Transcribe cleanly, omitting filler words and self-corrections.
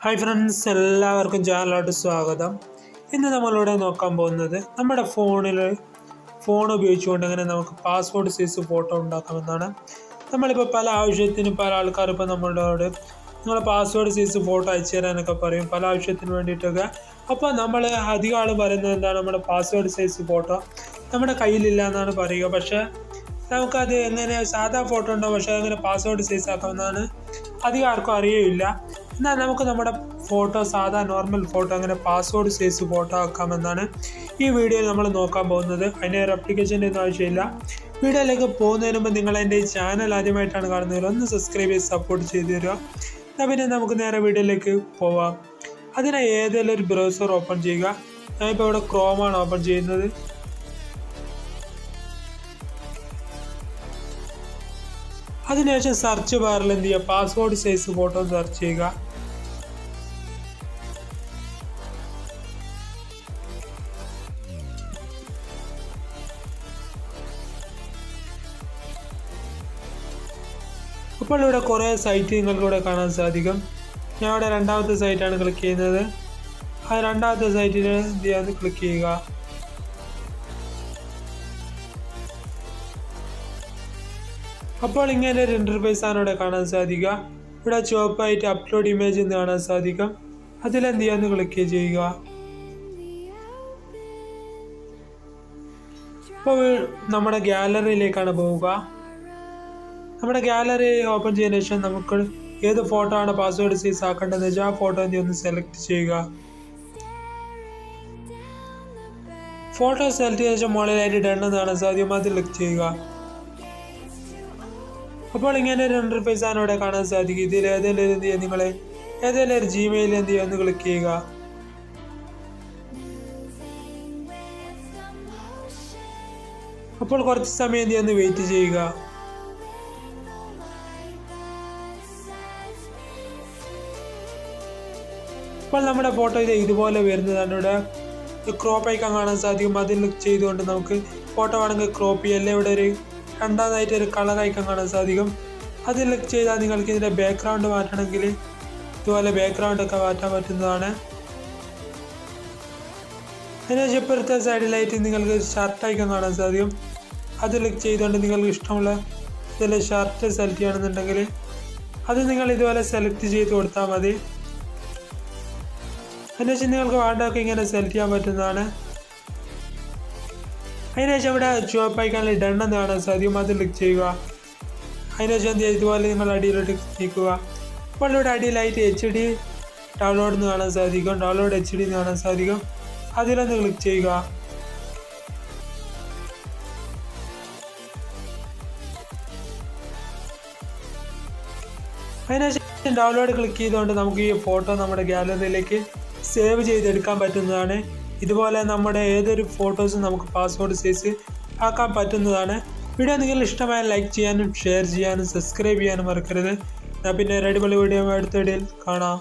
Hi friends, എല്ലാവർക്കും ചാനലിലോട്ട് സ്വാഗതം. ഇന്ന് നമ്മളിവിടെ നോക്കാൻ പോകുന്നത് നമ്മുടെ ഫോൺ ഉപയോഗിച്ചുകൊണ്ട് എങ്ങനെ നമുക്ക് പാസ്പോർട്ട് സൈസ് ഫോട്ടോ ഉണ്ടാക്കാമെന്നാണ്. നമ്മളിപ്പോൾ പല ആവശ്യത്തിനും പല ആൾക്കാർ ഇപ്പോൾ നമ്മളോട് നിങ്ങളെ പാസ്പോർട്ട് സൈസ് ഫോട്ടോ അയച്ചു തരാനൊക്കെ പറയും, പല ആവശ്യത്തിന് വേണ്ടിയിട്ടൊക്കെ. അപ്പോൾ നമ്മൾ അധികം ആളും പറയുന്നത് എന്താണ്, നമ്മുടെ പാസ്പോർട്ട് സൈസ് ഫോട്ടോ നമ്മുടെ കയ്യിലില്ല എന്നാണ് പറയുക. പക്ഷേ നമുക്കത് എങ്ങനെ സാധാ ഫോട്ടോ ഉണ്ടാവും, പക്ഷേ അങ്ങനെ പാസ്പോർട്ട് സൈസ് ആക്കാമെന്നാണ് അധികം ആർക്കും അറിയില്ല. എന്നാൽ നമുക്ക് നമ്മുടെ ഫോട്ടോ സാധാ നോർമൽ ഫോട്ടോ അങ്ങനെ പാസ്പോർട്ട് സൈസ് ഫോട്ടോ ആക്കാമെന്നാണ് ഈ വീഡിയോയിൽ നമ്മൾ നോക്കാൻ പോകുന്നത്. അതിന് ഒരു ആപ്ലിക്കേഷൻ്റെ ഒന്നും ആവശ്യമില്ല. വീഡിയോയിലേക്ക് പോകുന്നതിന് മുമ്പ് നിങ്ങൾ എൻ്റെ ഈ ചാനൽ ആദ്യമായിട്ടാണ് കാണുന്നതെങ്കിൽ ഒന്ന് സബ്സ്ക്രൈബ് ചെയ്ത് സപ്പോർട്ട് ചെയ്ത് തരിക. എന്നാൽ പിന്നെ നമുക്ക് നേരെ വീഡിയോയിലേക്ക് പോവാം. അതിനായി ഏതെങ്കിലും ഒരു ബ്രൗസർ ഓപ്പൺ ചെയ്യുക. ഞാനിപ്പോൾ ഇവിടെ ക്രോമാണ് ഓപ്പൺ ചെയ്യുന്നത്. അതിനുശേഷം സെർച്ച് ബാറിൽ എന്ത് ചെയ്യുക, പാസ്പോർട്ട് സൈസ് ഫോട്ടോ സെർച്ച് ചെയ്യുക. അപ്പോൾ ഇവിടെ കുറേ സൈറ്റ് നിങ്ങൾക്കിവിടെ കാണാൻ സാധിക്കും. ഞാൻ ഇവിടെ രണ്ടാമത്തെ സൈറ്റാണ് ക്ലിക്ക് ചെയ്യുന്നത്. ആ രണ്ടാമത്തെ സൈറ്റിൽ എന്ത് ചെയ്യാന്ന് ക്ലിക്ക് ചെയ്യുക. അപ്പോൾ ഇങ്ങനെ ഒരു ഇൻ്റർഫേസ് ആണ് ഇവിടെ കാണാൻ സാധിക്കുക. ഇവിടെ ചുവപ്പായിട്ട് അപ്ലോഡ് ഇമേജ് എന്ന് കാണാൻ സാധിക്കും. അതിലെന്ത് ചെയ്യാന്ന് ക്ലിക്ക് ചെയ്യുക. അപ്പോൾ നമ്മുടെ ഗാലറിയിലേക്കാണ് പോവുക. നമ്മുടെ ഗാലറി ഓപ്പൺ ചെയ്തതിനു ശേഷം നമുക്ക് ഏത് ഫോട്ടോ ആണ് പാസ്വേഡ് സൈസ് ആക്കേണ്ടതെന്ന് വെച്ചാൽ ആ ഫോട്ടോ ഒന്ന് സെലക്ട് ചെയ്യുക. ഫോട്ടോ സെലക്ട് ചെയ്ത ശേഷം മുകളിലായിട്ട് ഡൺ എന്ന് കാണാൻ സാധിക്കും, അത് ക്ലിക്ക് ചെയ്യുക. അപ്പോൾ ഇങ്ങനെ ഒരു ഇൻ്റർഫേസ് ആണ് ഇവിടെ കാണാൻ സാധിക്കും. ഇതിൽ ഏതെങ്കിലും എന്ത് ചെയ്യുക, നിങ്ങൾ ഏതെങ്കിലും ഒരു ജിമെയിൽ എന്ത് ചെയ്യുക ഒന്ന് ക്ലിക്ക് ചെയ്യുക. അപ്പോൾ കുറച്ച് സമയം എന്ത് ചെയ്യുക, വെയിറ്റ് ചെയ്യുക. അപ്പോൾ നമ്മുടെ ഫോട്ടോ ഇതുപോലെ വരുന്നതാണ്. ഇവിടെ ക്രോപ്പ് ഐക്കൺ കാണാൻ സാധിക്കും, അതിൽ ക്ലിക്ക് ചെയ്തുകൊണ്ട് നമുക്ക് ഫോട്ടോ വേണമെങ്കിൽ ക്രോപ്പ് ചെയ്യാം. അല്ലെ ഇവിടെ ഒരു രണ്ടാമതായിട്ട് ഒരു കളർ ഐക്കൺ കാണാൻ സാധിക്കും, അതിൽ ക്ലിക്ക് ചെയ്താൽ നിങ്ങൾക്ക് ഇതിൻ്റെ ബാക്ക്ഗ്രൗണ്ട് മാറ്റണമെങ്കിൽ ഇതുപോലെ ബാക്ക്ഗ്രൗണ്ടൊക്കെ മാറ്റാൻ പറ്റുന്നതാണ്. അതിനുശേഷം ഇപ്പോഴത്തെ സൈഡിലായിട്ട് നിങ്ങൾക്ക് ഷർട്ട് ഐക്കൺ കാണാൻ സാധിക്കും, അത് ക്ലിക്ക് ചെയ്തുകൊണ്ട് നിങ്ങൾക്ക് ഇഷ്ടമുള്ള ഇതിൽ ഷർട്ട് സെലക്ട് ചെയ്യണമെന്നുണ്ടെങ്കിൽ അത് നിങ്ങൾ ഇതുപോലെ സെലക്ട് ചെയ്ത് കൊടുത്താൽ മതി. അതിനുശേഷം നിങ്ങൾക്ക് വേണ്ടതൊക്കെ ഇങ്ങനെ സെലക്ട് ചെയ്യാൻ പറ്റുന്നതാണ്. അതിനുശേഷം ഇവിടെ ചുവപ്പ് ഐക്കണിൽ ഡൺ എന്ന് കാണാൻ സാധിക്കും, അത് ക്ലിക്ക് ചെയ്യുക. അതിനുശേഷം എന്ത് ചെയ്യുക, ഇതുപോലെ നിങ്ങൾ അടിയിലോട്ട് നീക്കുക. അപ്പോൾ ഇവിടെ അടിയിലായിട്ട് HD ഡൗൺലോഡ് എന്ന് കാണാൻ സാധിക്കും, ഡൗൺലോഡ് HD എന്ന് കാണാൻ സാധിക്കും, അതിലൊന്ന് ക്ലിക്ക് ചെയ്യുക. അതിനുശേഷം ഡൗൺലോഡ് ക്ലിക്ക് ചെയ്തുകൊണ്ട് നമുക്ക് ഈ ഫോട്ടോ നമ്മുടെ ഗാലറിയിലേക്ക് സേവ് ചെയ്തെടുക്കാൻ പറ്റുന്നതാണ്. ഇതുപോലെ നമ്മുടെ ഏതൊരു ഫോട്ടോസും നമുക്ക് പാസ്പോർട്ട് സൈസ് ആക്കാൻ പറ്റുന്നതാണ്. വീഡിയോ നിങ്ങൾക്ക് ഇഷ്ടമായ ലൈക്ക് ചെയ്യാനും ഷെയർ ചെയ്യാനും സബ്സ്ക്രൈബ് ചെയ്യാനും മറക്കരുത്. ഞാൻ പിന്നെ ഒരു അടിപൊളി വീഡിയോ അടുത്ത വീഡിയോയിൽ കാണാം.